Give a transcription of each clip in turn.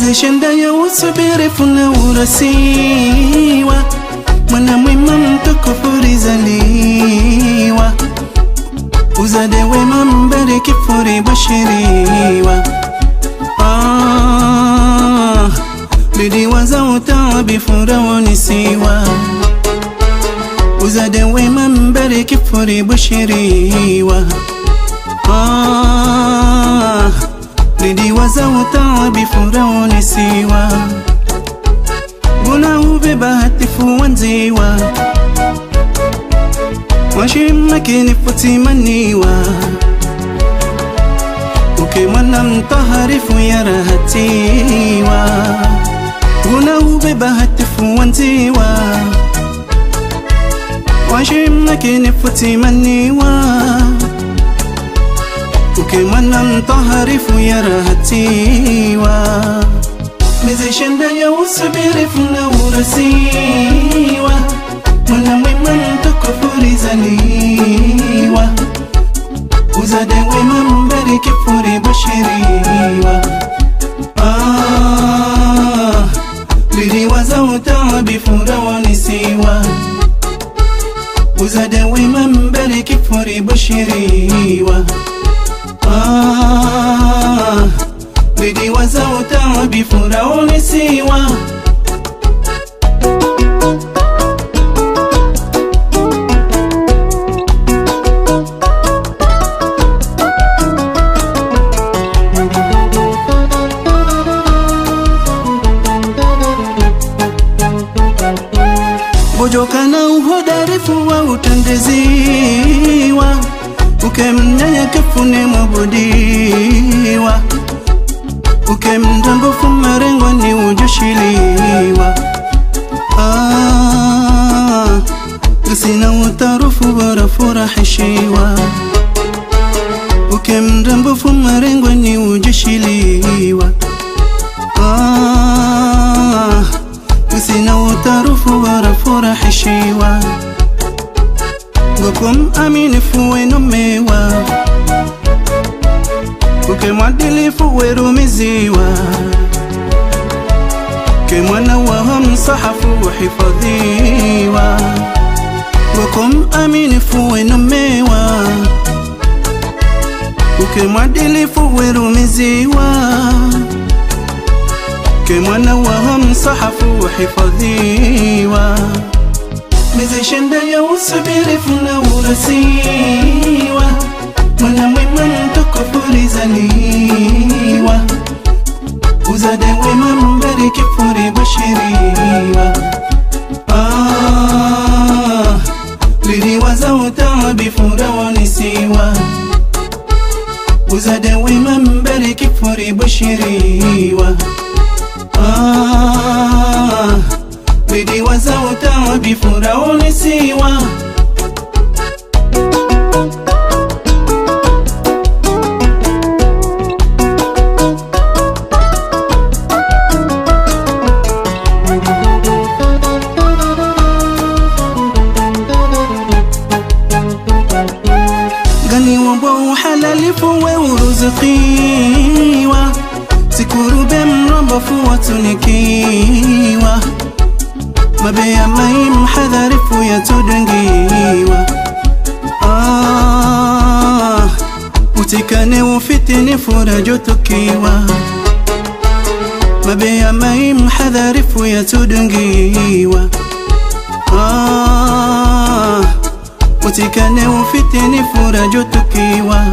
mizishenda ya usubiri funa urasiwa, mwana mwema mtukufu rizaliwa, uzade wema mbariki furi bashiriwa. Lidiwaza utabi furaoni siwa, uzade wema mbariki furi bashiriwa. Lidiwaza utabi furaoni siwa, guna ube bahatifu wanziwa, washimaki futimaniwa, ukimwana mtaharifu ya rahatiwa, guna ube bahatifu wanziwa, washimaki futimaniwa, ukimwana mtaharifu ya rahatiwa. Mizishenda ya usubiri funa urasiwa, mwana mwema mtukufu rizaliwa, uzade wema mbariki furi bashiriwa. Lidiwaza utabi furaoni siwa, uzade wema mbariki furi bashiriwa. Lidiwaza utabi furaoni siwa, bojokana uhodarifu wa utendeziwa, ukemnyenyekefu ni mwabudiwa, ukemdambufu marengwa ni ujushiliwa. Sina utarufu bora furahishiwa, ukemdambufu marengwa ni ujushiliwa. Sina utarufu bora furahishiwa, gokum aminifu wenomewa, ukemwadilifu werumiziwa, kemwana wa msahafu hifadhiwa, gokum aminifu wenomewa, ukemwadilifu werumiziwa, kemwana wa msahafu hifadhiwa. Mizishenda ya usubiri funa urasiwa, mwana mwema mtukufu rizaliwa, uzade wema mbariki furi bashiriwa. Lidiwaza utabi furaoni siwa, uzade wema mbariki furi bashiriwa. Lidiwaza utabi furaoni siwa, gani wambo uhalalifu we uruzukiwa, sikurube mrombofu watunikiwa, mabeya mai mhadharifu yatudungiwa. Utikane ufitini furajotukiwa, mabeya mai mhadharifu yatudungiwa. Utikane ufitini furajotukiwa,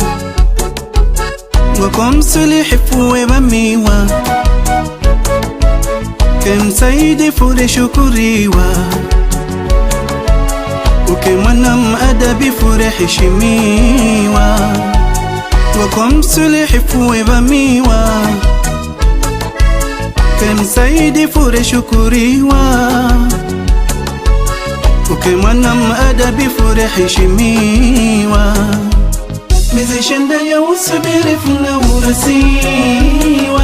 ngokom sulihifu webamiwa, kem saidi fure shukuriwa, ukemwana adabi fure heshimiwa, ngokom sulihifu webamiwa, kem saidi fure shukuriwa, ukemwana adabi fure heshimiwa. Mizishenda ya usubiri funa urasiwa,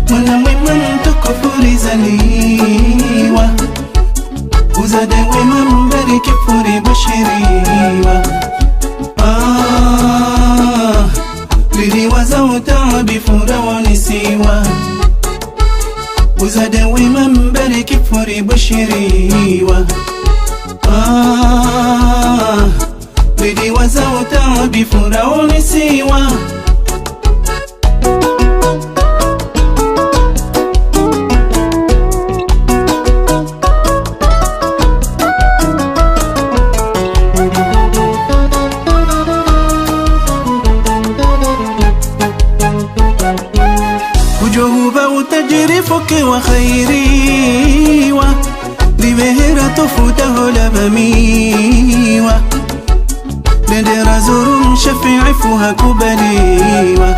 mwana mwema mtukufu rizaliwa, uzade wema mbariki furi bashiriwa. Lidiwaza utabi furaoni siwa, وزاد ومن برك فوري بشري بدي وزوتا بفرعون سيوا وجوه تجري فك وخيري ببهرة تفوته لبمي ندر زور شفيع فوها كبلي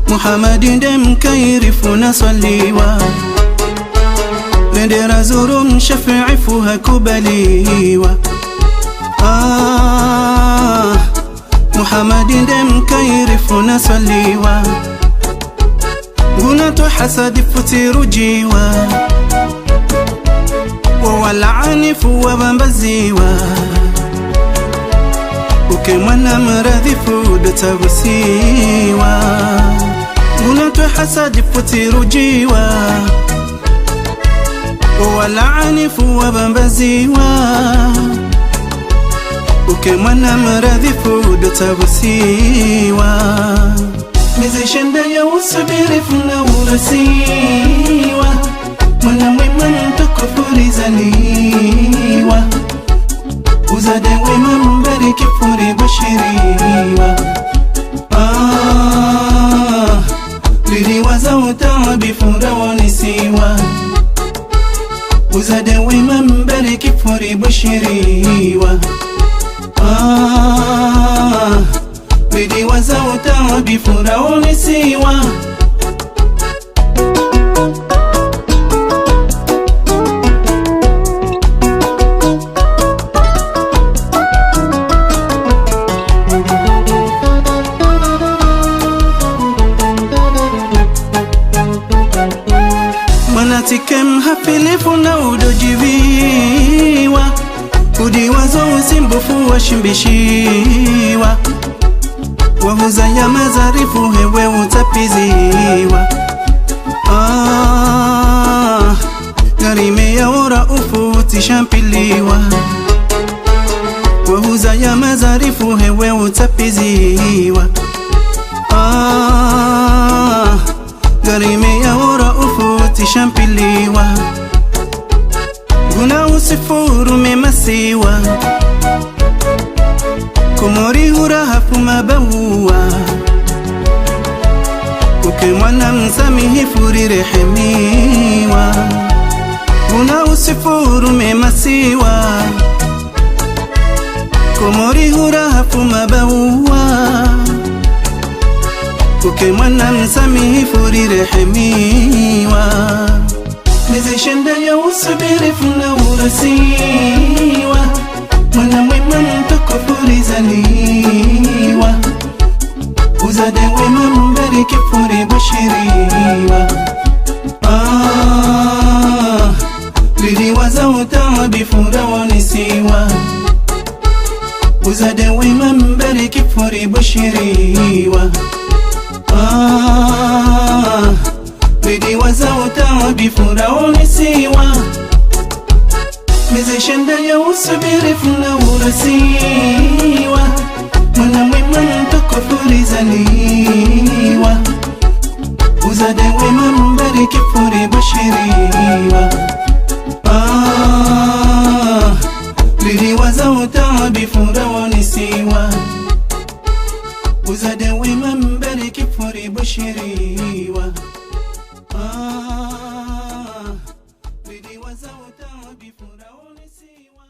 محمد دم كيرف نصلي ندر زور شفيع فوها كبلي محمد دم كيرف نصلي قناة حسد فتير جيوا ووالعنف وبنبزيوا وكمان مرذف دتبسيوا قناة حسد فتير جيوا ووالعنف وبنبزيوا وكمان مرذف دتبسيوا مزيشن دايا وصبيري فنا ورسيوا منا ويمن تكفوري زليوا وزاد ويمن بريك فوري بشريوا لدي وزوتا بفرعون سيوا وزاد ويمن بريك فوري بشريوا بدي وزوتا بفرعون سيوا مناتكم هفلف نودو جيبيوا ودي وزو سمبفو وشمبشيوا وهوزا يا مزارفو هوا وتبيزيوا غريمي يا ورأوفو تشامبليوا وهوزا يا مزارفو هوا وتبيزيوا غريمي يا ورأوفو تشامبليوا قنا وسفور ممسيوا كموري هراها فما بوا وكمانا مساميه فوري رحميوا قنا وسفور ممسيوا كموري هراها فما بوا وكمانا مساميه فوري رحميوا مزيشن دايا وصبيري فنا ورسيوا منا ويمن تكفوري زليوا وزاد ويمن بريك فوري بشريوا لدي وزوتا بفرعون سيوا وزاد ويمن بريك فوري بشريوا بدي وزوتا بفرعون سيوا مزيشن دايا وصبيري فنا ورسيوا منا ويمن تكفوري زليوا وزاد ويمن بريك فوري بشريوا بدي وزوتا بفرعون سيوا وزاد ويمن بريك فوري بشريوا بدي وزوتا بفرعون سيوا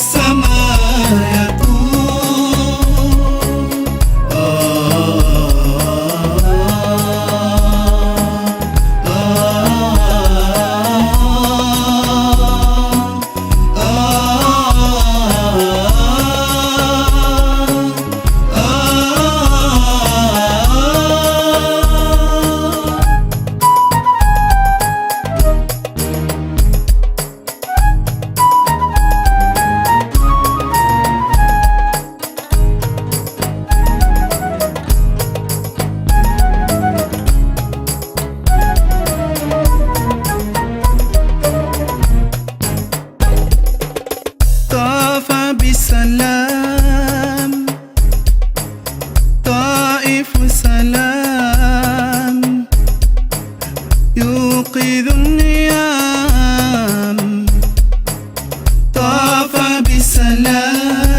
السماء بالسلام طائف سلام يوقظ النيام طاف بالسلام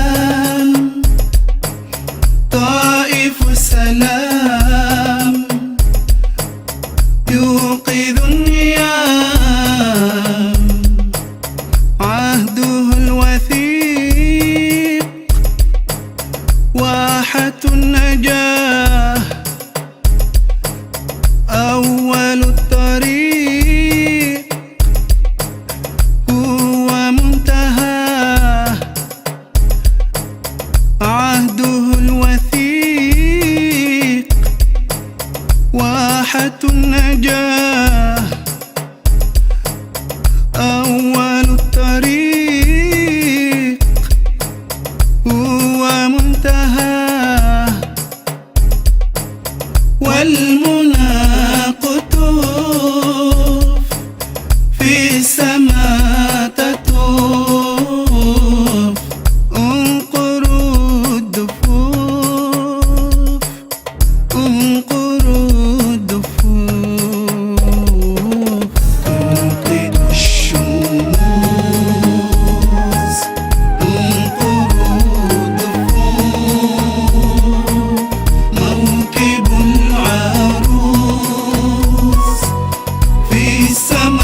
طائف سلام يوقظ النيام عهده الوثيق واحة النجاة أول الطريق هو منتهاه عهده الوثيق واحة النجاة أول الطريق هو منتهاه والمنى قطوف في السماء تطوف انقروا الدفوف انقروا الدفوف تنقذ الشموس انقروا الدفوف موكب العروس في السماء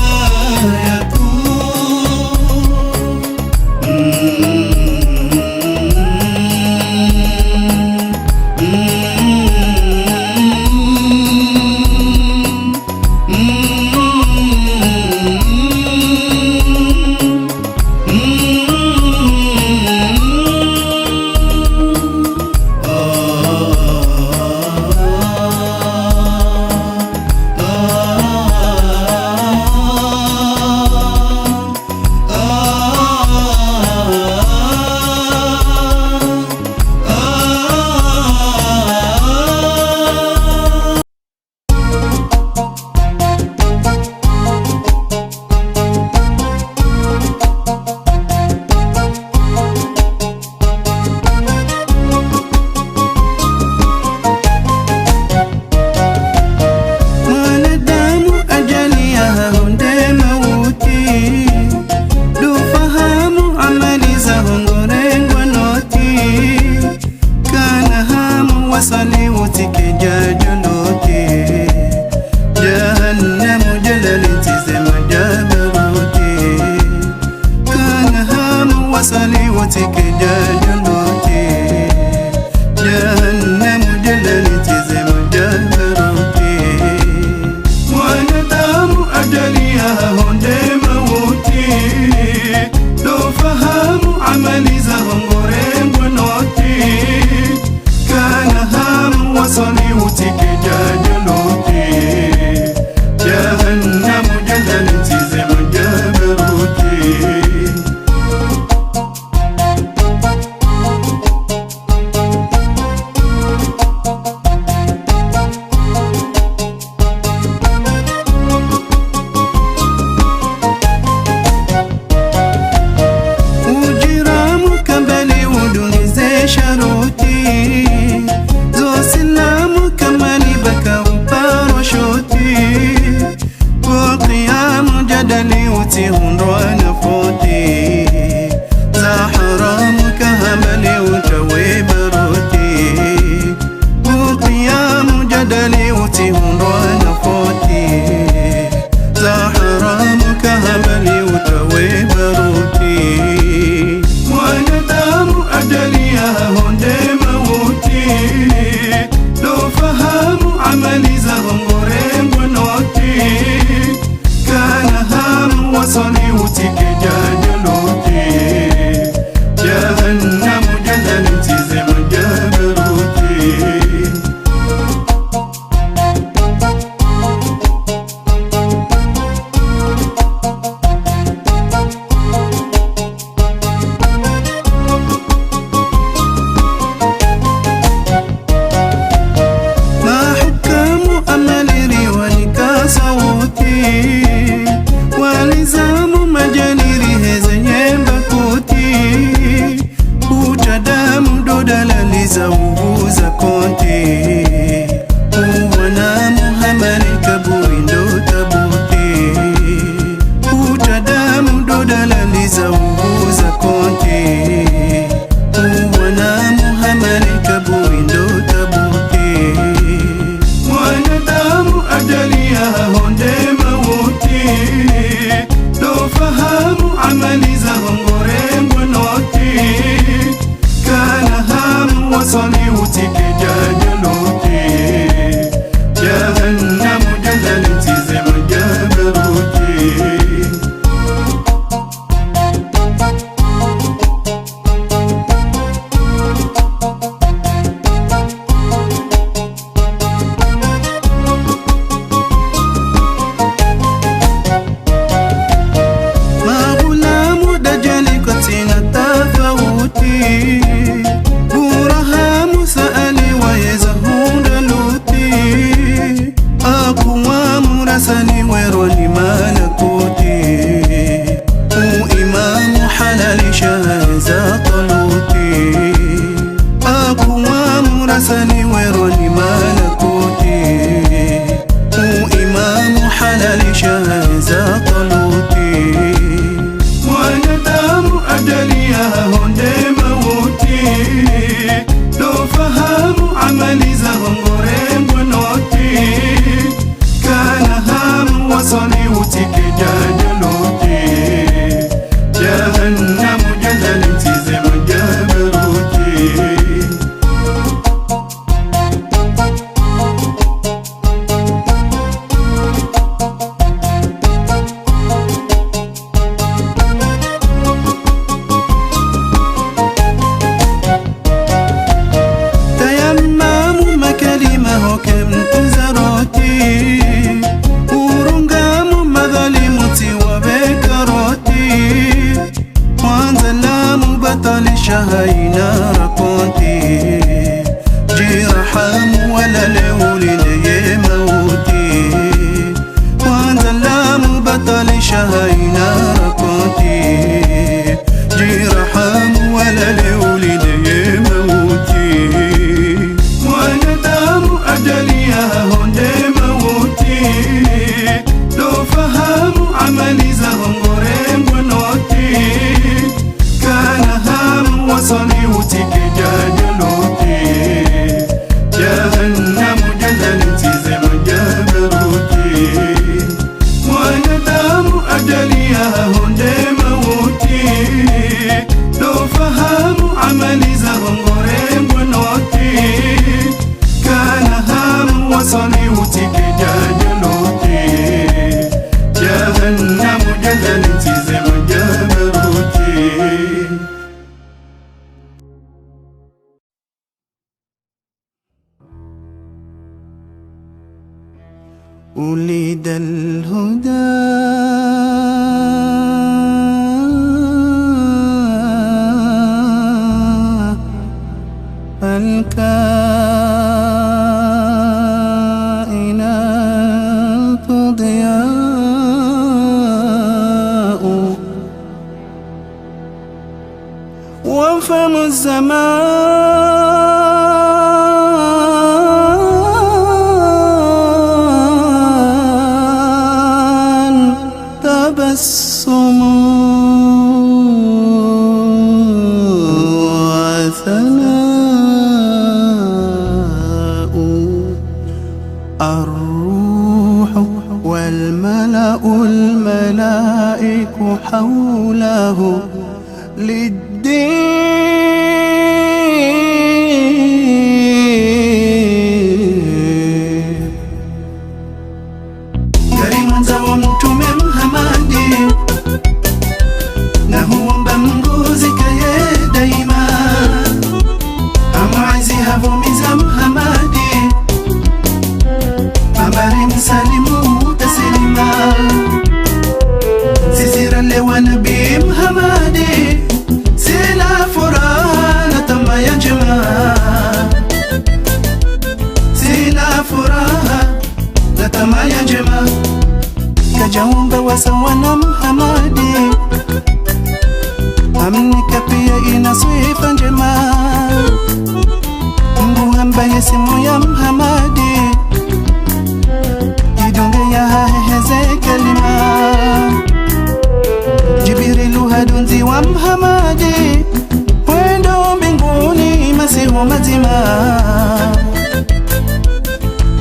شهينا ركونتي جرحام ولا لولي موتي وانزلام بطل شهينا ركونتي جرحام ولا لولي موتي وانا دام أجلي هندي موتي لو فهم عملي زهم غريم ونوتي كان هم وصلي وتك جاجلوتي جهنم جللتي زي ما جبروتي وانا دام أجلي هندي موتي لو فهم عملي زهم غريم ونوتي كان هم وصلي وتك جاجلوتي جهنم جللتي زي ما جبروتي ولد الهدى الكائنات ضياء وفم الزمان تبسم وثناء الروح والملأ الملائك حوله للدين كريما زومت من همادي نهو بمجوزك يا دايما أما عايزيها فوميزم همادي أمارين سالمو تسليما سيسيرا لوانا بيم همادي سيلا فرانا تما ينجما سيلا فراها لتما ينجما كجاوم بواسوانا محمدي أمنك بيا إنا سويفا جما مبوهم بيسمو يا محمدي يدونغ يا هزي كلمة Jibrilu hadunzi wa Muhammadi wendo mbinguni masihu mazima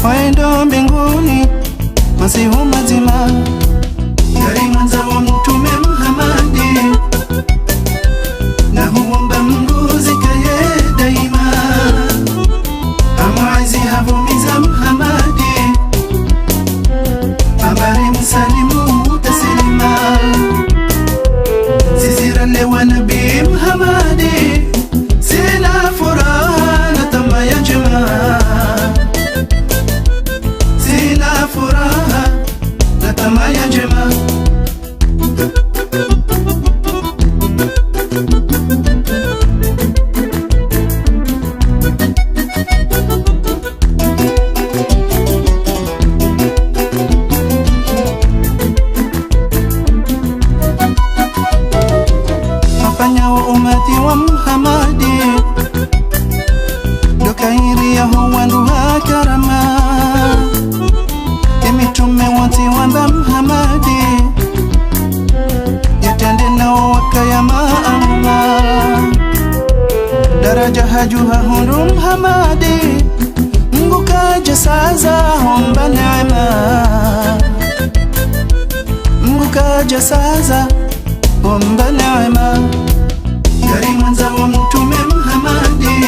wendo mbinguni masihu mazima Karimanza wa mtume Muhammadi na huomba Mungu zikaye daima amwazi havumiza Muhammadi ambari msalimu tasilima lewa nabi Muhammadi sila furaha na tama ya jema sila furaha na tama ya jema umati wa Muhammadi dokairi ya huwanduha karama emitume wote wamba Muhammadi yatende nao wakayama Allah daraja hajuha hundu Muhammadi Mungu kaja sasa homba neema Mungu kaja sasa homba neema Karimanza wa mtume Muhammadi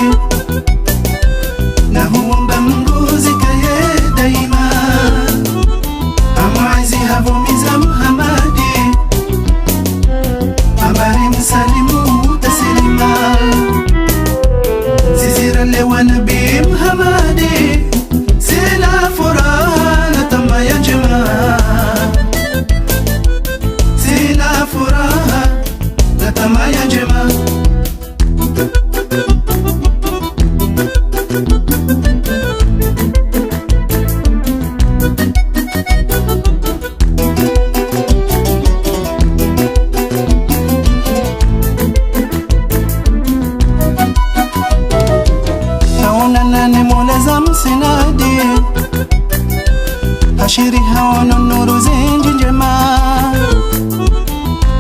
na huomba Mungu zikaye daima amwazi havumiza Muhammadi ambari msalimu tasilima zizira lewa nabi Muhammadi sila furaha na tama ya jema sila furaha na tama ya sinadi hashiri hawana nuru zinji njema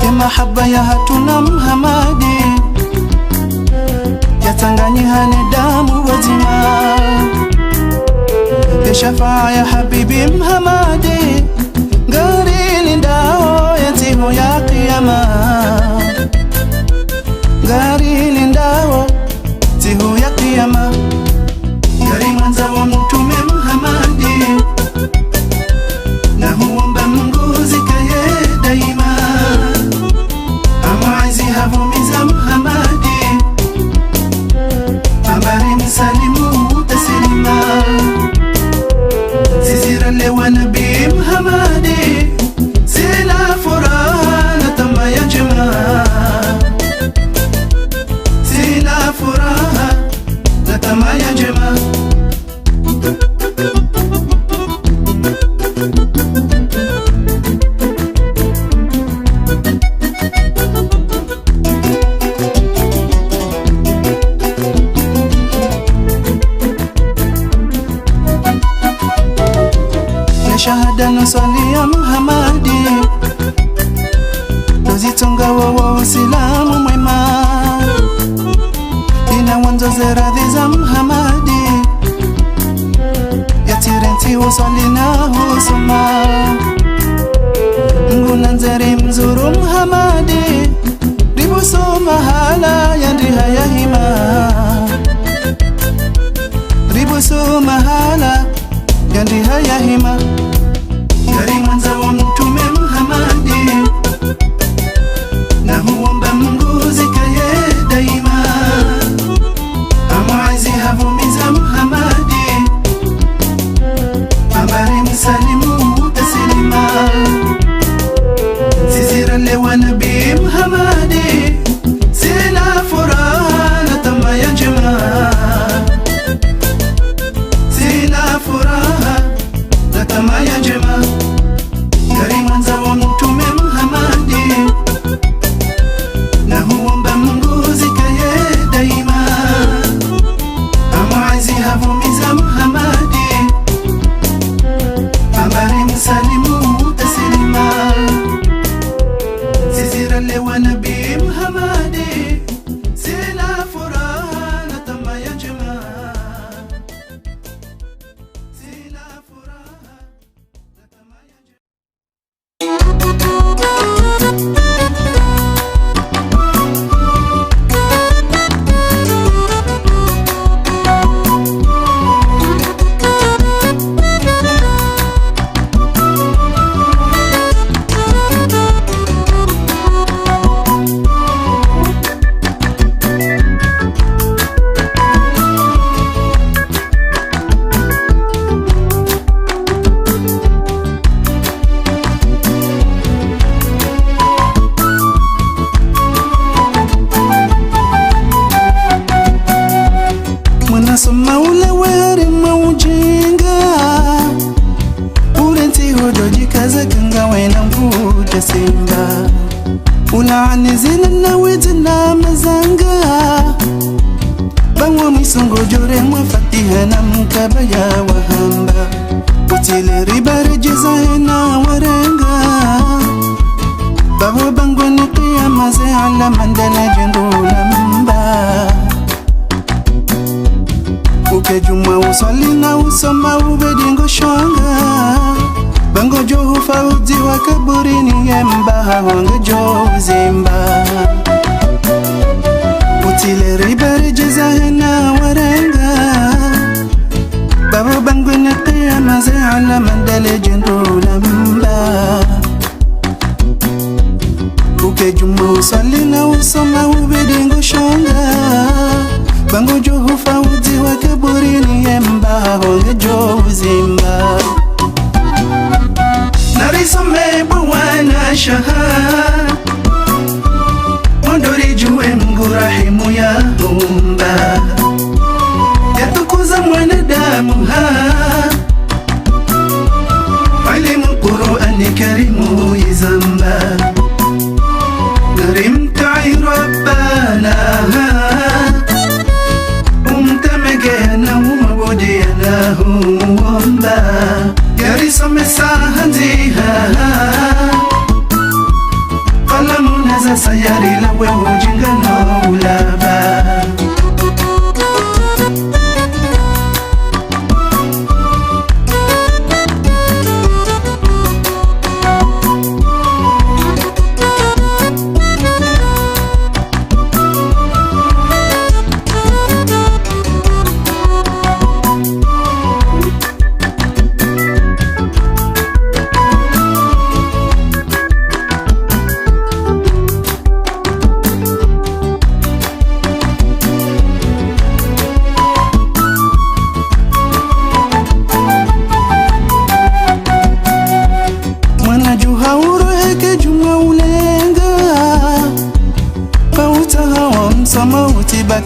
ya mahaba ya hatuna Muhammadi yatanganyihane damu wazima ya shafaa ya habibi Muhammadi gari lindao yatiho ya kiyama gari lindao tiho ya kiyama gari mwanza wa mtume Muhammadi na huomba Mungu zikaye daima amaizi havumiza Muhammadi ambari msalimu tasilima zizirale wa nabii Muhammadi sila furaha na tama ya jamaa sila furaha na tama ya jamaa shahada nusali ya Muhammadi dozitonga wa Uislamu mwema ina wanzo zeradhi za Muhammadi yatirenti usali na husuma nguna nzeri mzuru Muhammadi ribuso mahala yandriha ya hima ribuso mahala yandriha ya hima gari mwanza wa mtume Muhammadi na huomba Mungu zikaye daima amaizi havumiza Muhammadi ambari msalimu tasilima zizirale wa nabii Muhammadi sila furaha na tama ya jamaa sila furaha na tama ya jamaa gari mwanza wa mtume Muhammadi na huomba Mungu zikaye daima amaizi havumiza Muhammadi ambari msalimu tasilima zizirale wa nabii Muhammadi sila furaha na tama ya jamaa sila furaha na tama ya soma ule wari maujinga urenti hojoji kaza kanga wena mvuja simba ulaani zina na wezina mazanga bangwa misongo jore mwafatiha na mkabaya wahamba utile ribari jizahe na warenga babo bangwa ni qiyama ze ala mandana jendula mba ukejuma usali na usoma ubedingo shanga bango johu fauzi wa kaburini yemba wange johu zimba utile ribari jizahe na warenga babo bango ni qiyama ze ala mandale jendula mba ukejuma usali na usoma ubedingo shanga bango johu fauzi wa kaburini yemba wange johu zimba narisome bwana shahada ondori juwe Mungu rahimu ya umba yatukuza mwanadamu alimu Qur'ani karimu izamba narimtai rabbana umtamegena umabodiana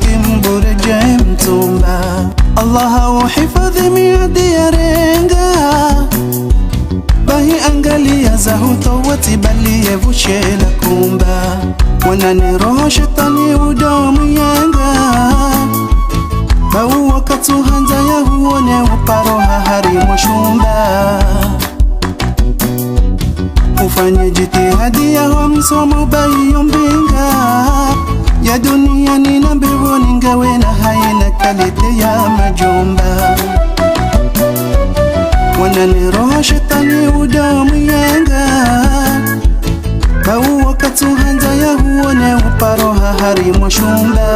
kimbureje mtumba. Allah uhifadhi miadi ya renga, bahi angalia za hutowati bali yevushe la kumba. Wanani roho shetani udomu yanga, bau wakatu hanja ya huone uparoha harimu shumba. Ufanye jitihadi ya homsomo bayi yombinga, ya dunia nina mbivu ningawe na haina kalite ya majumba. Wanani roho shetani udomu yanga, bau wakatu hanja ya huone uparoha harimu shumba.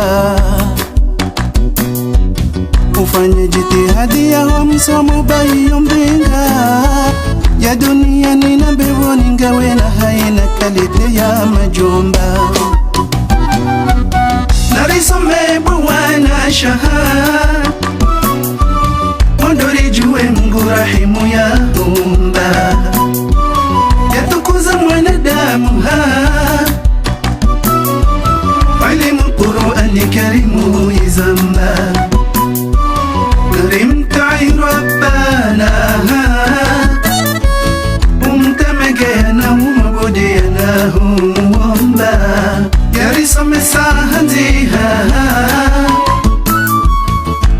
Ufanye jitihadi ya homsomo bayi yombinga, ya dunia nina mbivu ningawe na haina kalite ya majumba. Narisome bwana shahad, ondori juwe Mungu rahimu ya umba. Yatukuza mwanadamu walimu Qur'ani karimu izamba. Karim ta'i rabbana, umtamegena umabudiyana umwomba. Yarisome sahanziha,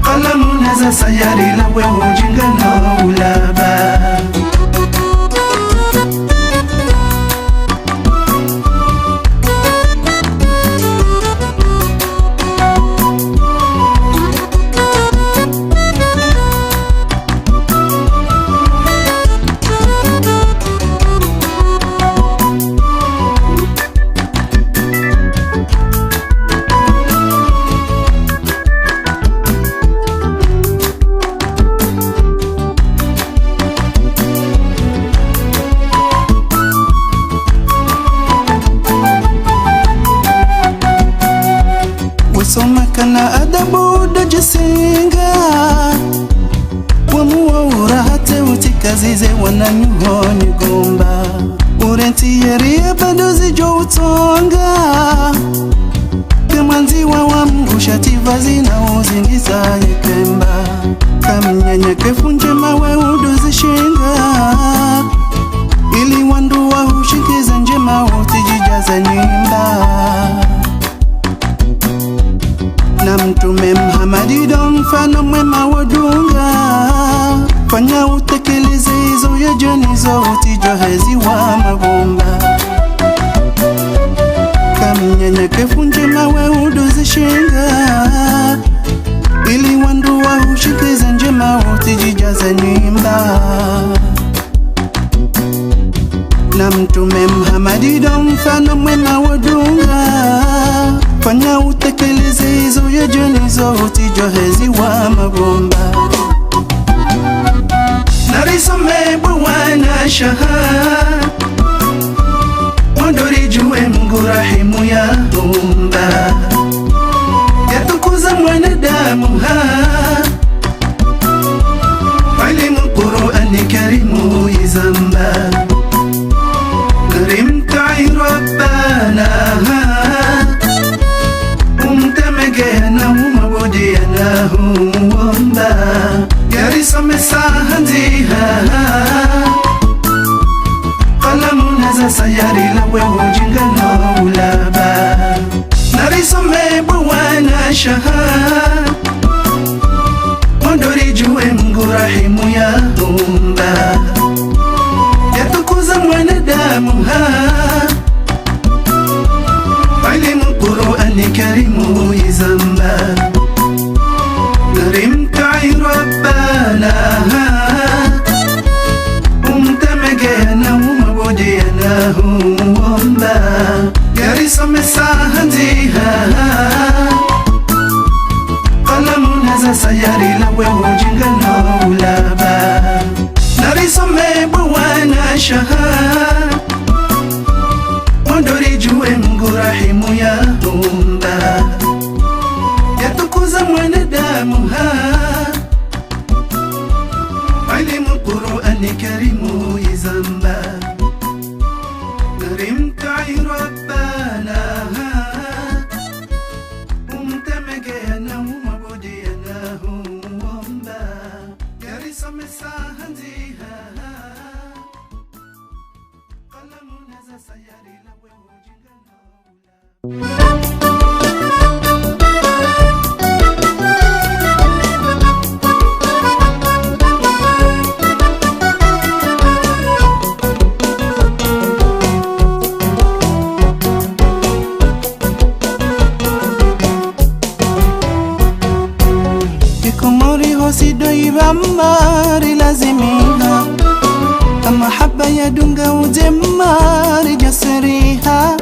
kalamu naza sayari lawe ujinga na ulaba. Soma kana adabu da jisinga, wamuwa urahate utikazize wananyuhoni gomba. Urenti yeria badozi jo utonga, kemanzi wa mgusha tivazi na uzingiza yekemba. Kamnyanya kefunje mawe udozi shinga, ili wandu wa hushikiza njema utijijaza nyimba. Na Mtume Muhammad ndo mfano mwema wadunga, fanya utekeleze hizo ya jenizo utijohezi wa magomba. Kamnyanya kefunje mawe udozi shinga, ili wandu wa hushikiza njema utijijaza nyimba. Na Mtume Muhammad ndo mfano mwema wadunga, fanya utekeleze hizo ya jenizo utijohezi wa magomba. Narisome bwana shahad, ondori juwe Mungu rahimu ya umba. Yatukuza mwanadamu walimu Qur'ani karimu izamba. Karim ta'i rabbana, umtamegena umabudiyana umwomba. Yarisome sahanziha, kalamu naza sayari lawe ujinga na ulaba. Narisome bwana shahad, ondori juwe Mungu rahimu ya umba. Yatukuza mwanadamu walimu Qur'ani karimu izamba. Karim ta'i rabbana, umtamegena umabudiyana umwomba. Yarisome sahanziha, kalamu naza sayari lawe ujinga na ulaba. Narisome bwana shahad, ondori juwe Mungu rahimu ya umba. Yatukuza mwanadamu walimu Qur'ani karimu izamba. Karim ta'i rabbana, umtamege hosido ibamari lazimiha Mahaba ya dunga uzemari jasiriha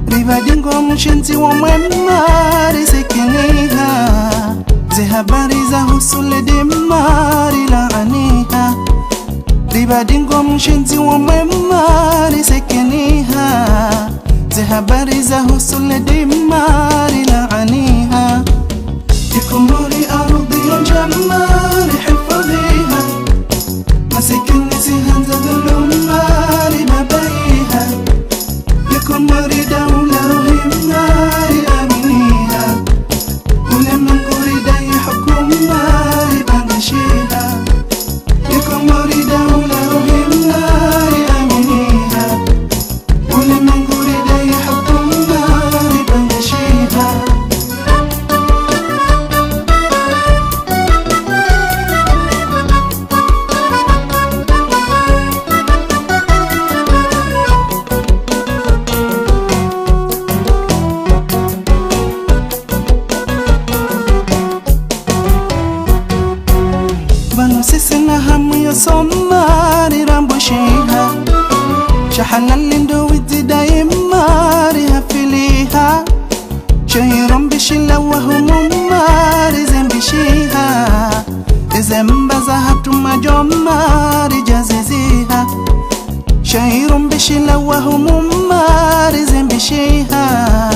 Ribadingo mshenzi wa mwemari sekiniha Ze habari za husule demari laaniha Ribadingo mshenzi wa mwemari sekiniha Ze habari za husule demari laaniha Ikumuri arudhi ya jamari hifadhiha Masikini sihanza dhulumari babaiha Yakumari daula ruhimari aminiha Ulemanguri dayi hukumari bangashiha Yakumari daula ruhimari aminiha Ulemanguri dayi hukumari bangashiha Sisi na hamu ya somari rambushiha Shahalalindo wizi daimari hafiliha Shahirum bishila wa humumari zembishiha Zembaza hatuma jomari jaziziha Shahirum bishila wa humumari zembishiha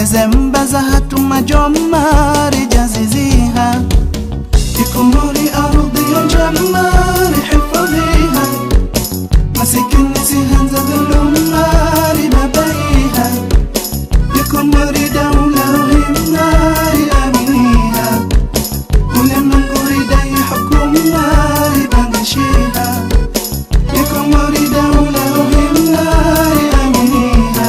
Zembaza hatuma jomari jaziziha Ikumuri arudhi ya jamari hifadhiha Masikini sihanza dhulumari babaiha Ikumuri daula ruhimari aminiha Ulemanguri dayi hukumari bangashiha Ikumuri daula ruhimari aminiha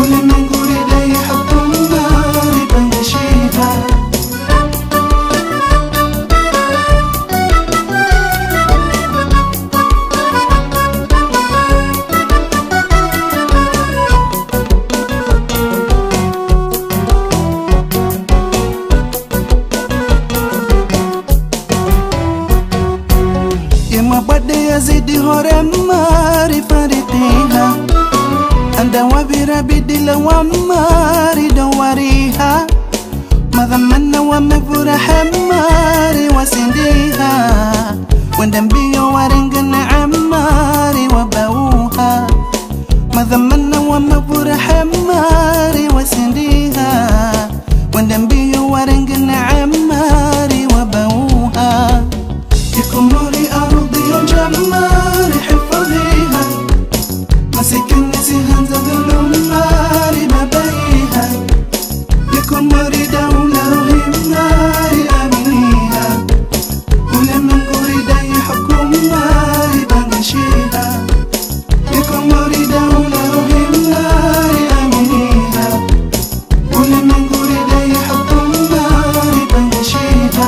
Ulemanguri dayi hukumari bangashiha Mabade yazidi horemari faritiha Anda wabira bidila wamari dawariha Madhamana wamevura hemari wasindiha Wendambio waringana amari wabauha Madhamana wamevura hemari wasindiha Wendambio waringana amari wabauha Ikumuri arudhi ya jamari hifadhiha Masikini sihanza dhulumari babaiha Ikumuri daula ruhimari aminiha Ulemanguri dayi hukumari bangashiha Ikumuri daula ruhimari aminiha Ulemanguri dayi hukumari bangashiha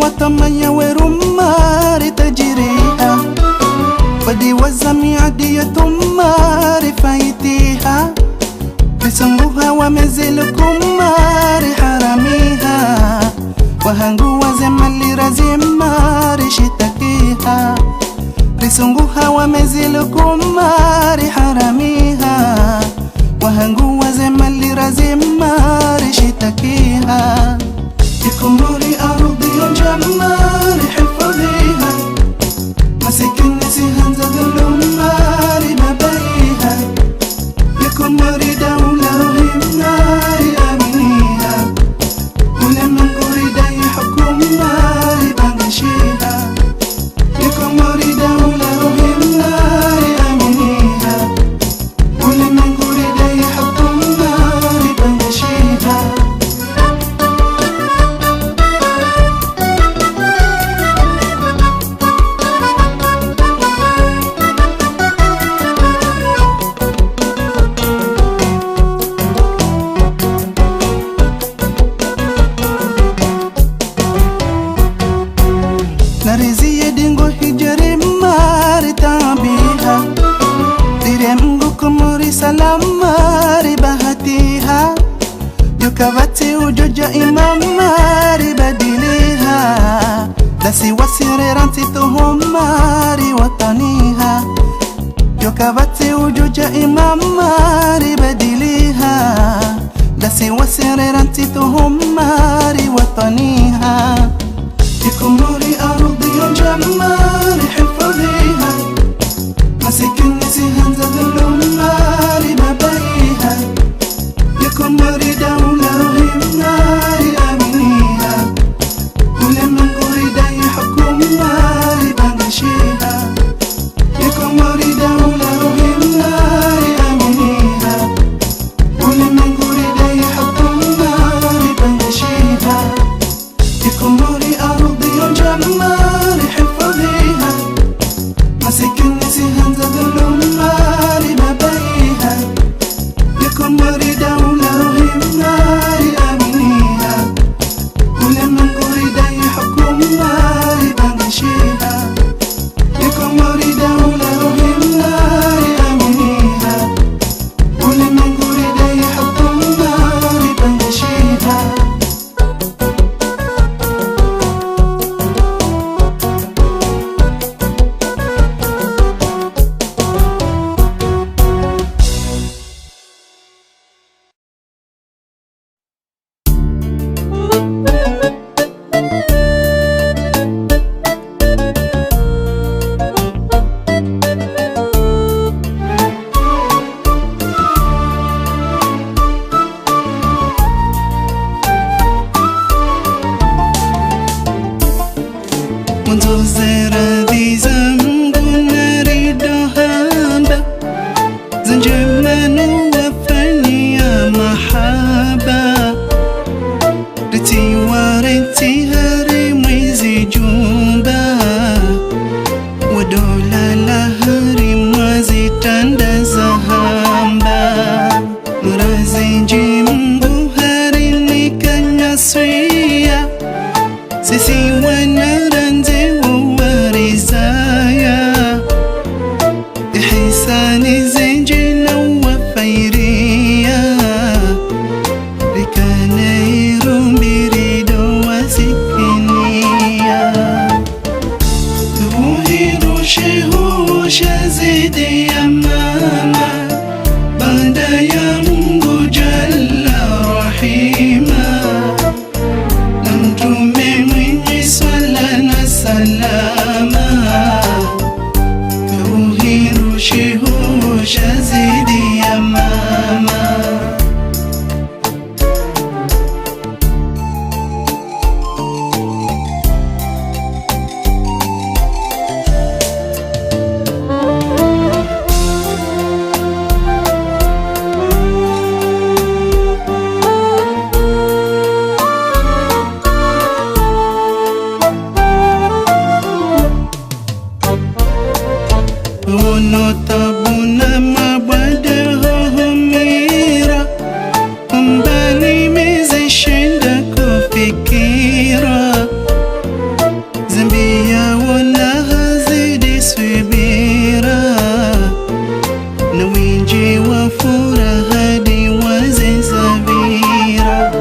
Watamaya werumari tajiriha Wadi wazami adiyatumari faitiha Bisunguha wamezilu kumari haramiha Wahangu wazemali razimari shitakiha Bisunguha wamezilu kumari haramiha Wahangu wazemali razimari shitakiha Ikumuri arudhi ya jamari hifadhiha Masikini sihanza dhulumari babaiha Ikumuri daula ruhimari aminiha Ulemanguri dayi hukumari bangashiha Ikumuri daula ruhimari aminiha Ulemanguri dayi hukumari bangashiha muri salama ribahatiha yukabati ujojo imama ribadiliha dasi wasireranti tuhuma riwataniha yukabati ujojo imama ribadiliha dasi wasireranti tuhuma riwataniha يكمري أرضي الجمال حفظيها مسكن نسيها نزل الأمار ببيها يكمري دولة همار أمنيها ولمن قرد يحكم مار بنشيها يكمري دولة همار أمنيها ولمن قرد يحكم مار بنشيها يكمري أرضي الجمال حفظيها مسكن نسيها نزل الأمار ببيها يكمري دولة همار أمنيها ولمن قرد يحكم مار بنشيها يكمري دولة همار أمنيها ولمن قرد يحكم مار بنشيها منتظرة ذي زنب نريد هذا زنجمان وفني يا محابا رتي ورتي هاري ميزي جوبا ودولا لهاري مازي تندا زهامبا مرازي جيمبو هاري نيكا سويا سيسي ونرنزي وورزايا إحساني زنجنا وفيريا ركاني رمبيريدو وسكنيا تبوهي روشي هوشا زيدي يا ماما بعد يا منغو جل رحيما salama Kuhirushi husha zidi ya mama Unotabuna mabwade hohomira Umbali mizishinda kufikira Zambia wana hazidi swibira Na winji wa furahadi wazizavira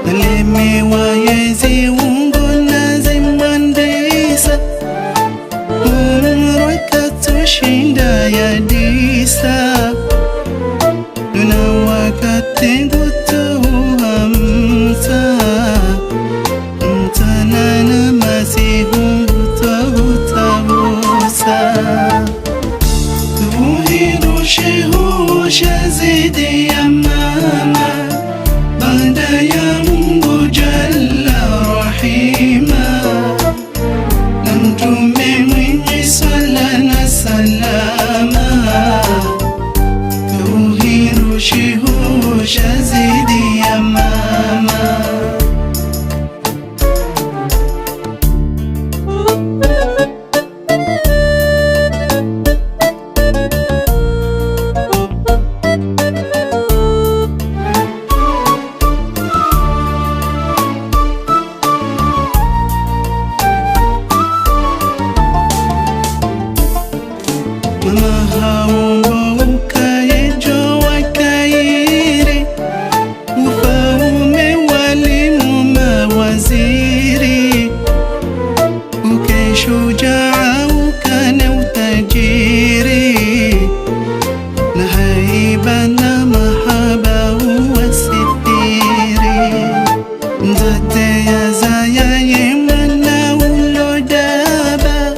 Naleme wa yezi ungo na zimandisa Shinda ya disa Nuna wakati ngutu hamsa Mtana na masihu utabusa Tuhirushi husha zidi ya mama Banda ya Mungu jalla rahima Na mtume mwenye swala na salama Tuhirushi husha zidi ya mama hiba na mahaba uwasitiri nzote ya zaya yemana ulodaba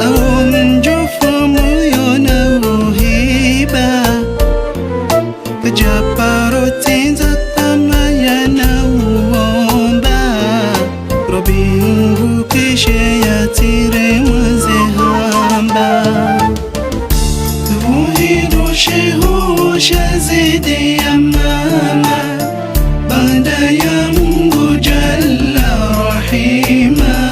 au mjofu moyo na uhiba japarotinza tamaya na uomba robingu kishe ya tire mwaze hamba tuhirushe husha zidi ya mama baada ya Mungu Jalla Rahima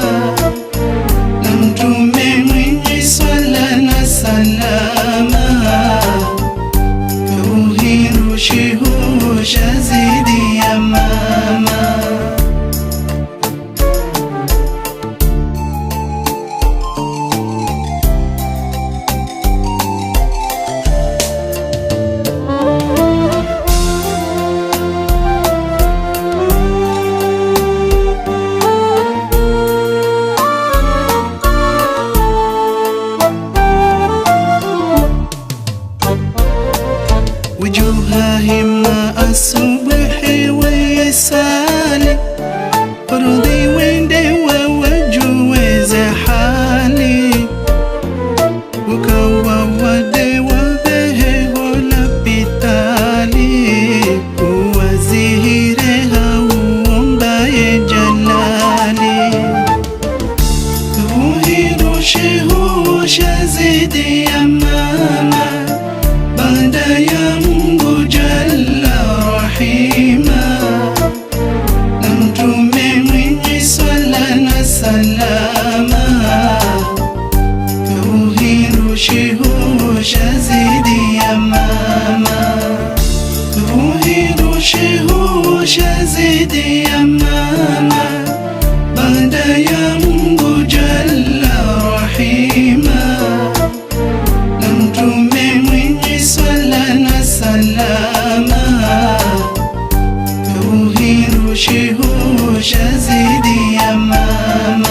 na mtume mwenye swala na salama tuhirushe husha zidi ya mama. وجوههم الصبح ويسالي فرضي ويندي ووجوز حالي وكوا ودي وبه ولا بتالي وزهيرها ومباي جلالي تهيرو شهو شزيدي يا ماما بعد يا Mungu Jalla Rahima na mtume mwenye swala na salama tuhirushe husha zidi ya mama tuhirushe husha zidi ya mama baada ya Mungu Jalla Rahima na mtume mwenye swala na salama tuhirushe husha zidi ya mama.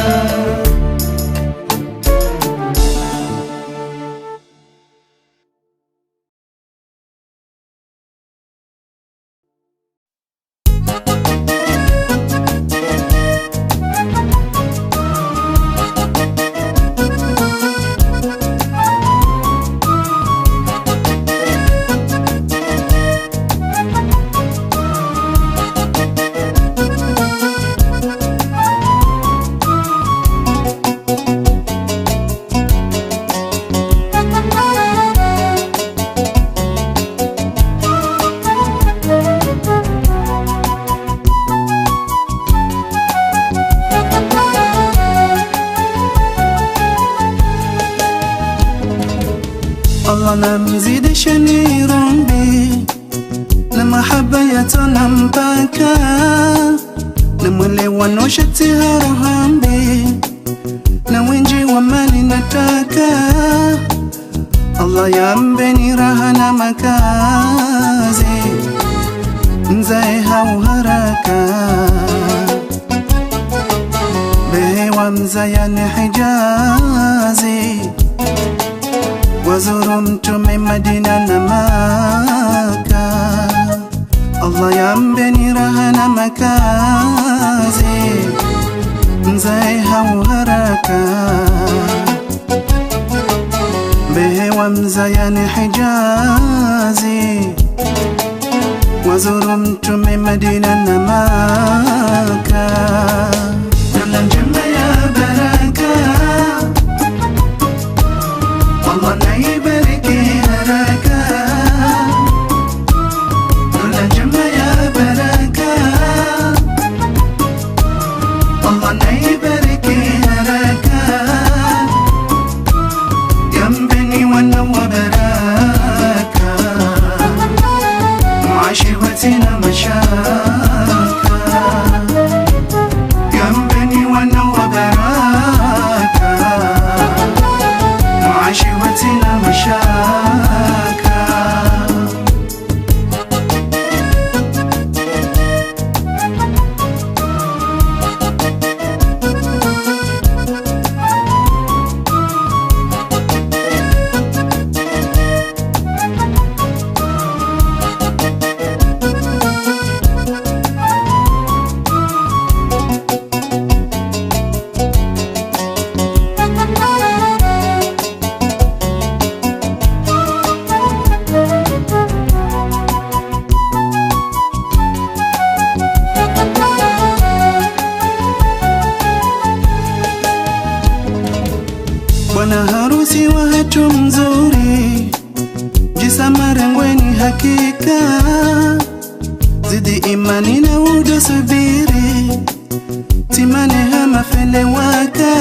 Allah namzidishe nirombi na mahaba yatona mpaka na mwelewano shati harohambi na winji wa mali nataka Allah yambe ni raha na makazi mzae hau haraka behewa mzayane Hijazi wazuru mtume Madina na Maka Allah yambe ni raha na makazi mzae hau haraka behewa mzayane Hijazi wazuru mtume Madina na Maka Nala njema ya baraka Allah naibariki haraka Nala njema ya baraka Allah naibariki haraka Yambeni wana wa baraka Muashiwatina mashaka Yambeni wana wa baraka Muashiwatina mashaka ngweni hakika zidi imani na udo subiri timane hama fele waka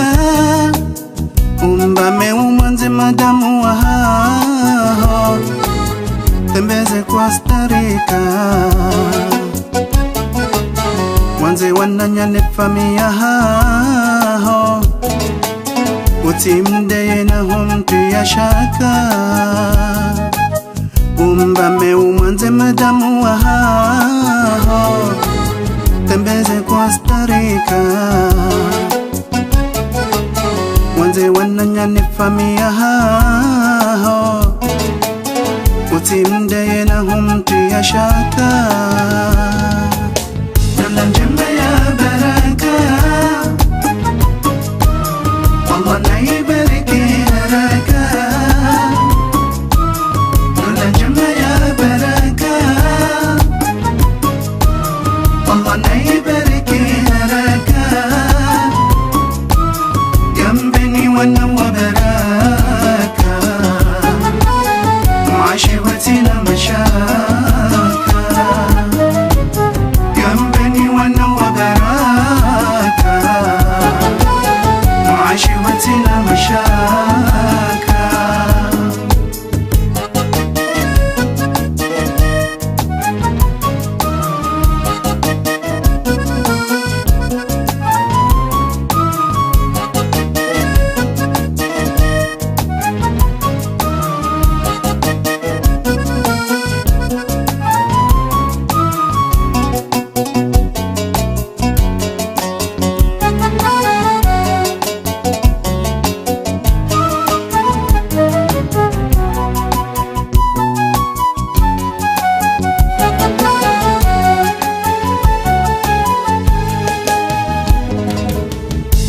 umbame umwanze madamu wa hao tembeze kwa starika wanze wananyane famia hao utimdeye na humtu ya shaka umbame umwanze madamu wa hao tembeze kwa starika wanze wananyane famia hao utimdeye na humtu ya shaka Nala njema ya baraka Allah na ibariki haraka Nala njema ya baraka Allah na ibariki haraka Yambeni wana wa baraka Maashi watina mashaka Yambeni wana wa baraka Maashi watina mashaka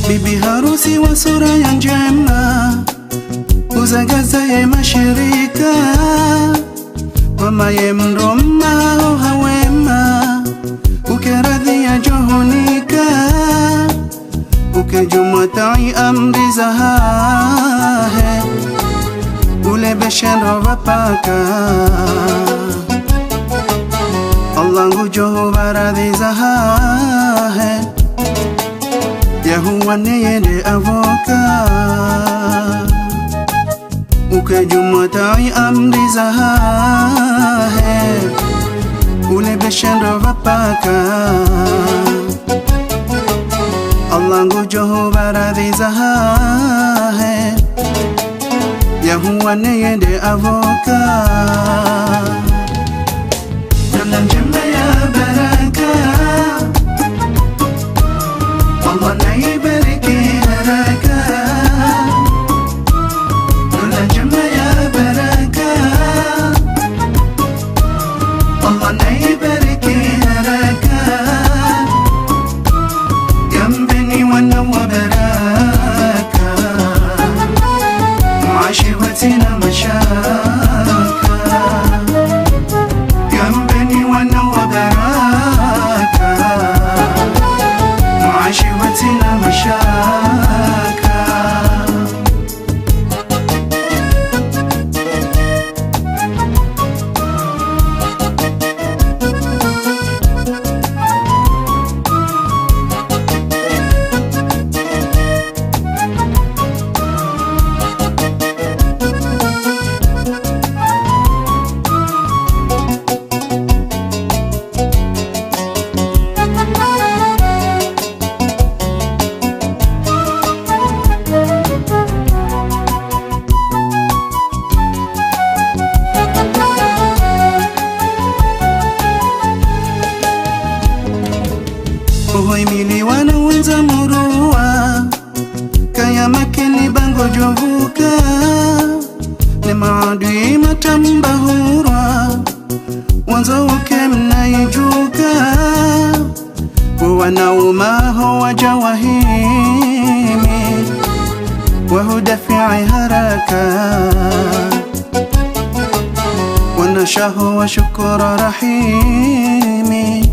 Bibi harusi wa sura ya njema uzagaza ye mashirika wamaye mroma hawema ukeradhi ya johonika ukejumuatai amri zahahe ule beshendo vapaka Allah ngujoho varadhi zahahe Yahuwa neyende avoka ukejumuatai amri zahahe ule beshendo vapaka Allah ngujoho varadhi zahahe Yahuwa neyende avoka Nala njema ya baraka Allah na ibariki haraka Nala njema ya baraka Allah na ibariki haraka Yambeni wana wa baraka Maashi watina mashaka Yambeni wana wa baraka Maashi watina mashaka Uhoimili wanaunza murua Kaya makini bango jovuka Ne maadui matamba hurwa Wanzo uke mnaijuka Wanaumaho wajawahimi Wahudafi'i haraka Wanashahu wa shukura rahimi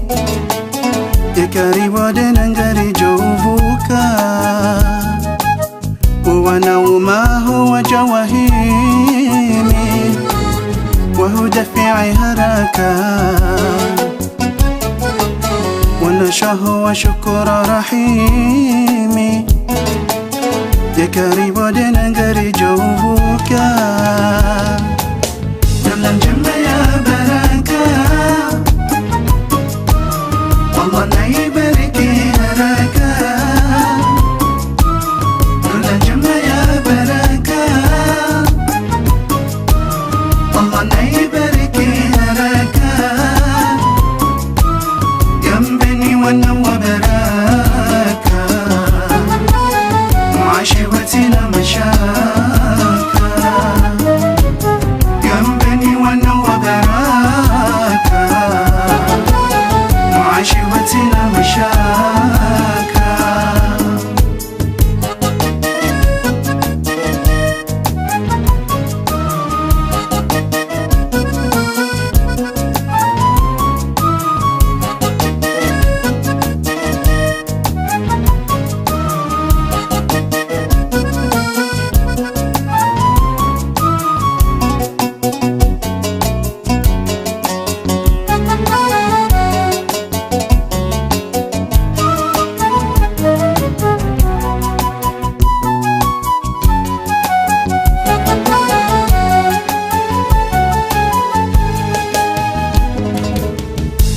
Yakaribu denangari jovuka Wanaumaho wajawahimi بدفع haraka ونشاه وشكر رحيمي يا كريم ودنغري جوبوكا يلا نجمع يا بركة الله نيبارك لك يلا نجمع يا بركة الله نيبارك لك جنبني وانا وبركة وعشوتنا مشاكا جنبني وانا وبركة وعشوتنا مشاكا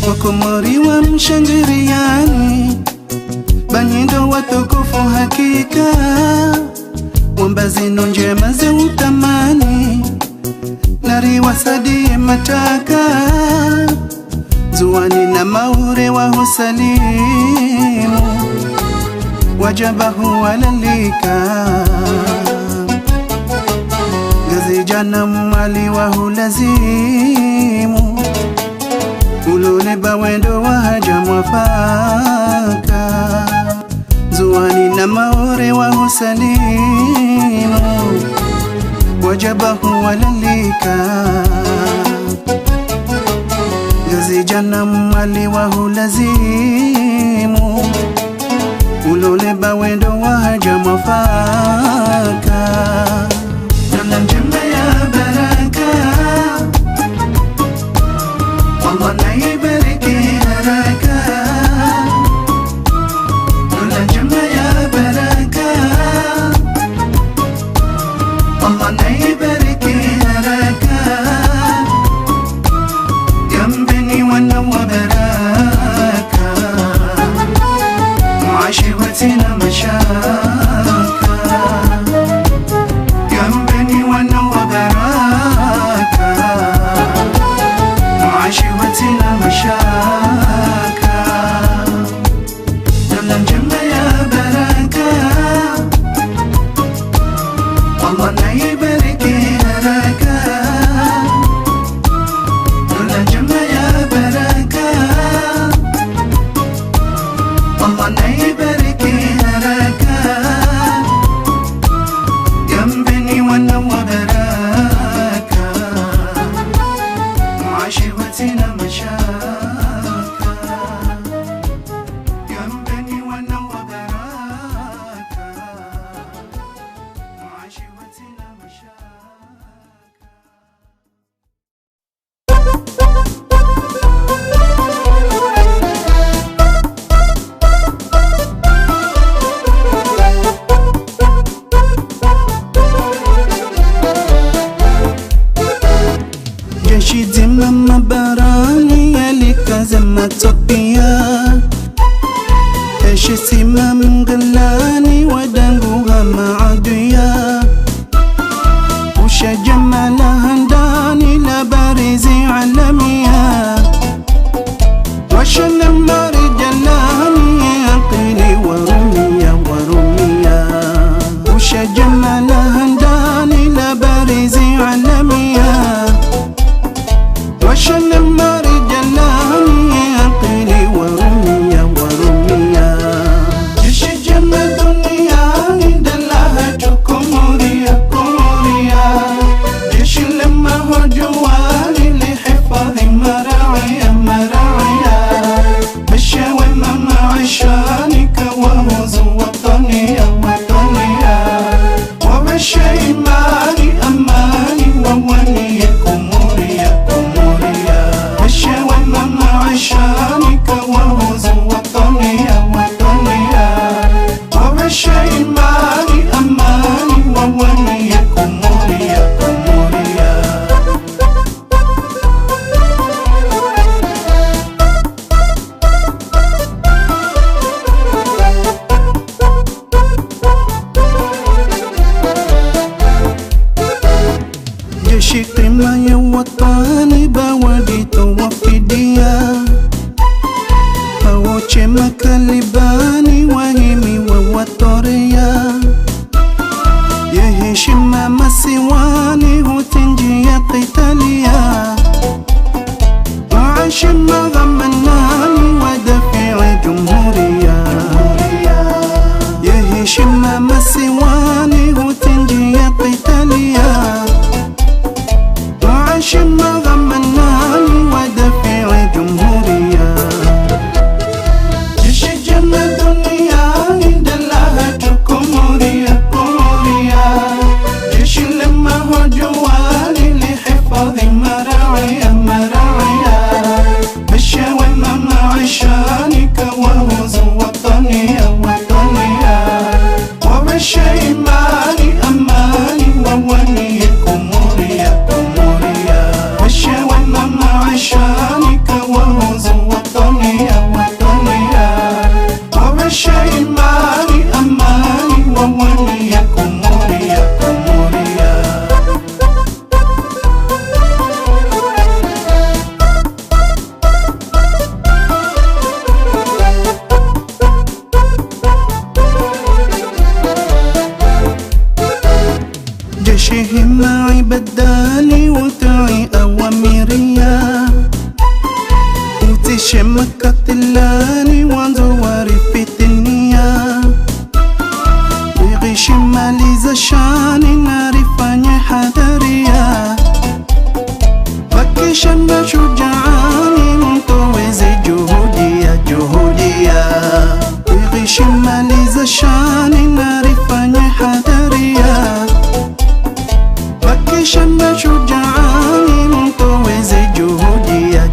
Wakumori wa mshangiriani banyindo watukufu hakika wamba zinu njema za utamani nari wasadie mataka zuwani na maure wa husalimu wajabahu walalika gazi jana mali wa hulazimu ulule bawendo wahaja mwafaka zuwani na maore wa husalimu wajabahu walalika gazi jana mali wa hulazimu ulule bawendo wahaja mwafaka yalla njema ya baraka Allah نيبارك لك كل جمع يا بركة الله نيبارك لك جنبني وانا وبركة وعشوتنا مشاكا جنبني وانا وبركة وعشوتنا مشاكا يلا نجمع يا بركة الله نيبارك لك يلا نجمع يا بركة الله نيبارك لك جنبني وانا وبركة وعشوتنا مشاكا جنبني وانا وبركة وعشوتنا مشاكا jeshi zima mabarani yalikazama topia jeshi sima mngalani wadanguha maaduya usha jamala handani la barizi alamia washala marijalani aqili warumiya warumiya usha jamala handani la barizi alamia وشل مرجلاني عقلي ورمية ورمية جيش جنة الدنيا عند الله جكموريا كموريا جيش لما هو جوالي لحفاظ مراعية مراعية بشاوي ماما عشانك وهوز وطنية وطنية وبشاي مالي أماني وولي كموريا كموريا عشانك وهزوا وطني وعش إيماني أماني وولي كموري جيشي معي بدالي وتعي أوامريا وتشم كتلاني وانزواري في الدنيا ويغيش مالي زشاني ناري فاني حذريا بكيش أنا شجعاني منطوزي جهوديا ويغيش مالي زشاني ناري فاني حذريا شمع شجعاني منطوزي جهوديا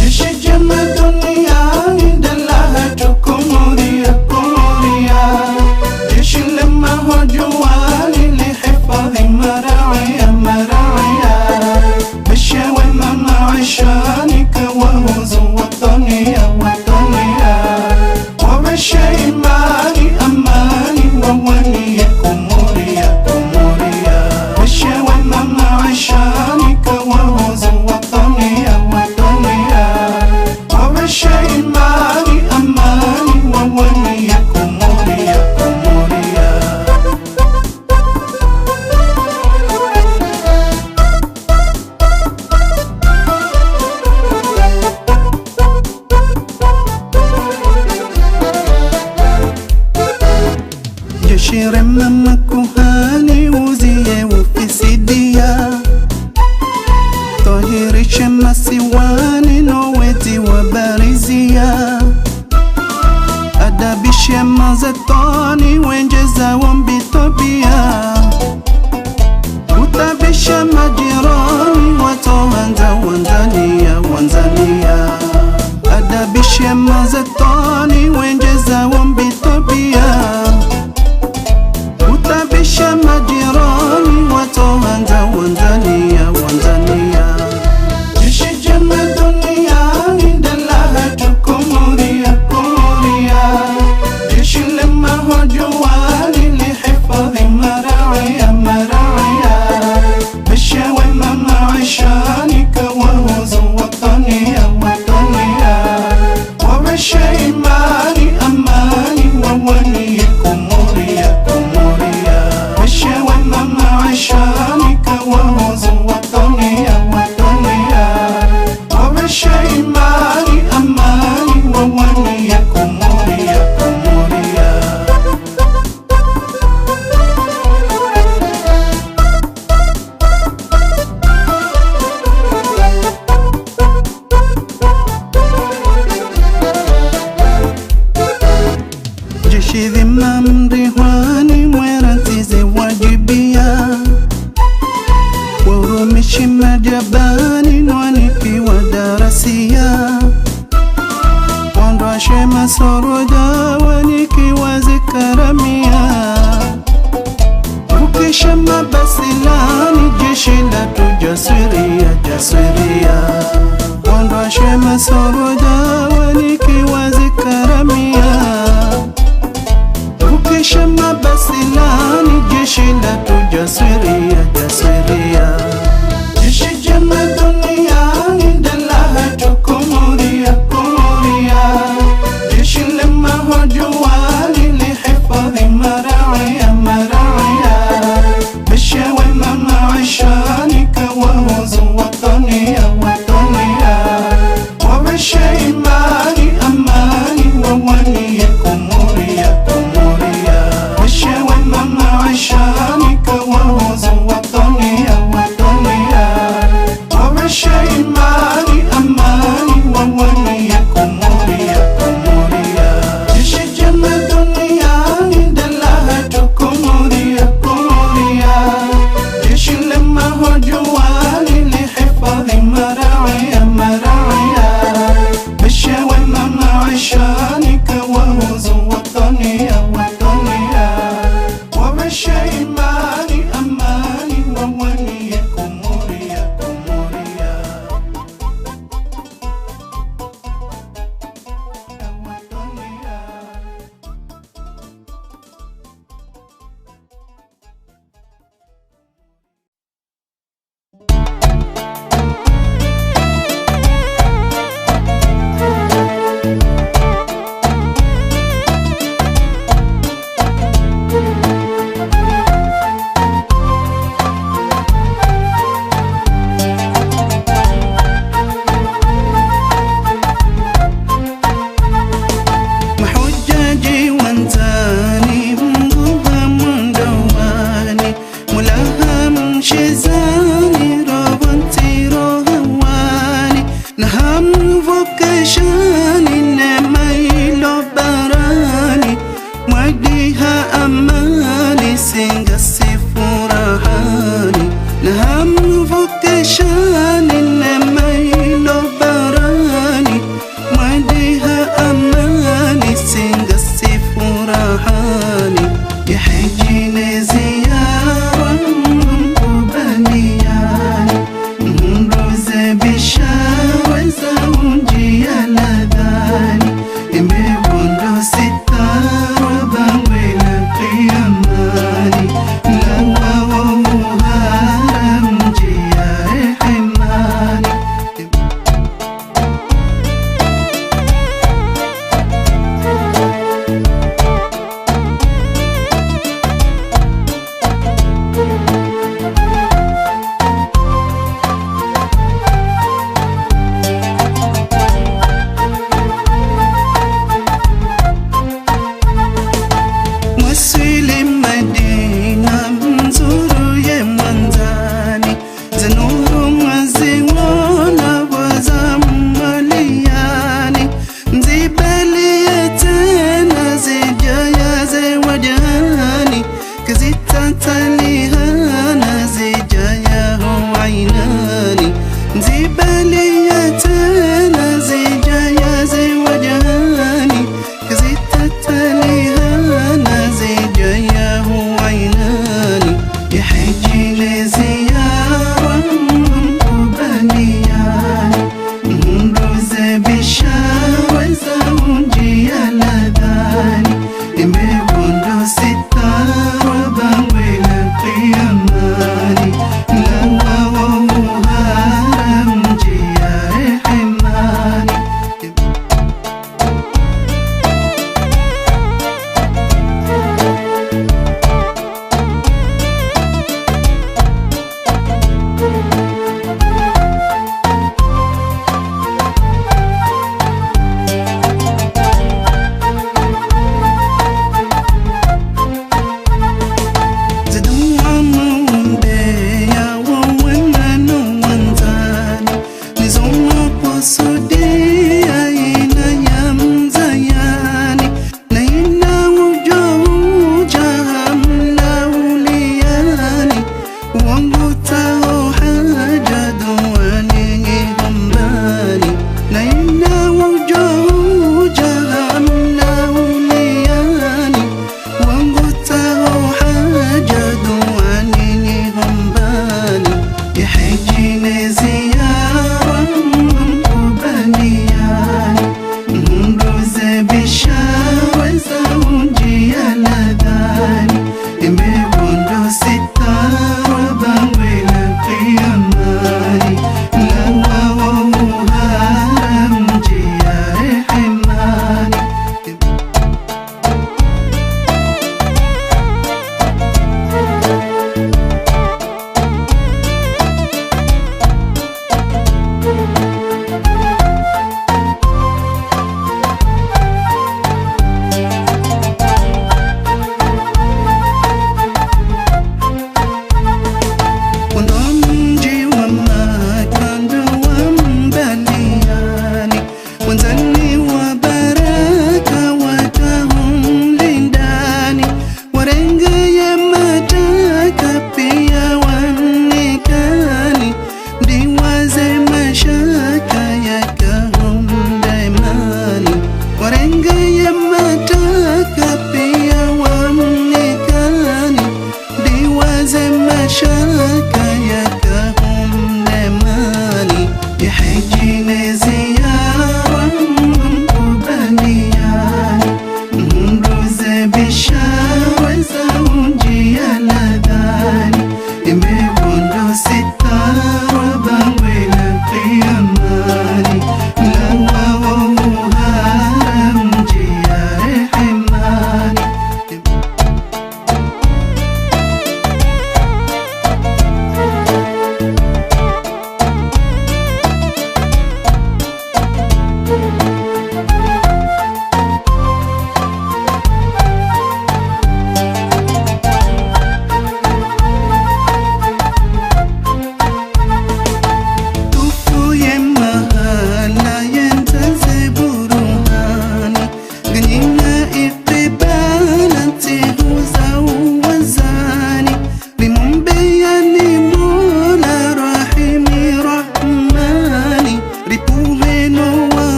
جيش جمع الدنيا دلها كموريا جيش لما هو جواني لحفاظ مراعيا بالشاوي ماما عشانك وهزوا وطني وعش إيماني أماني وولي كموريا عشانك وهزوا وطني وعش إيماني أماني وولي كموريا جيشي رمم كهاني وزيه وفي سيديا طهير شمسي واني نوتي وبارزيا أدبي شمازتوني وينجزا ومبيتوبيا وتابي شما جيراني وتوهنزا وانزانيا أدبي شمازتوني وينجزا ومبيتوبيا utabisha majirani watoanza wanzania jeshi jema duniani dalaha kumuria jeshi lema hojuani lihifadhi maraia bishawe mama عشانك وهزوا وطني وعش إيماني أماني وولي كموريا عشانك وهزوا وطني وعش إيماني أماني وولي كموريا jeshi dhima mrihwani mweratize wajibia warumishi majabani nwaniki wa darasia wandwashe masoroja waniki wa zikaramia ukisha mabasilani jeshi la tujaswiria wandwashe masoroja waniki wa zikaramia ukisha mabasilani jeshi la tujaswiria jeshi jema duniani dalaha kumuria jeshi lema hojuani lihifadhi maraia bishawe mama عشانك وهزوا وطني وعش إيماني أماني وولي كموريا bishawe mama عشانك وهزوا وطني وعش إيماني أماني وولي كموريا jeshi jema duniani dalaha kumuria jeshi lema hojuani lihifadhi maraia bishawe mama عشانك وهزوا وطني وعش إيماني أماني وولي كموريا Some vocation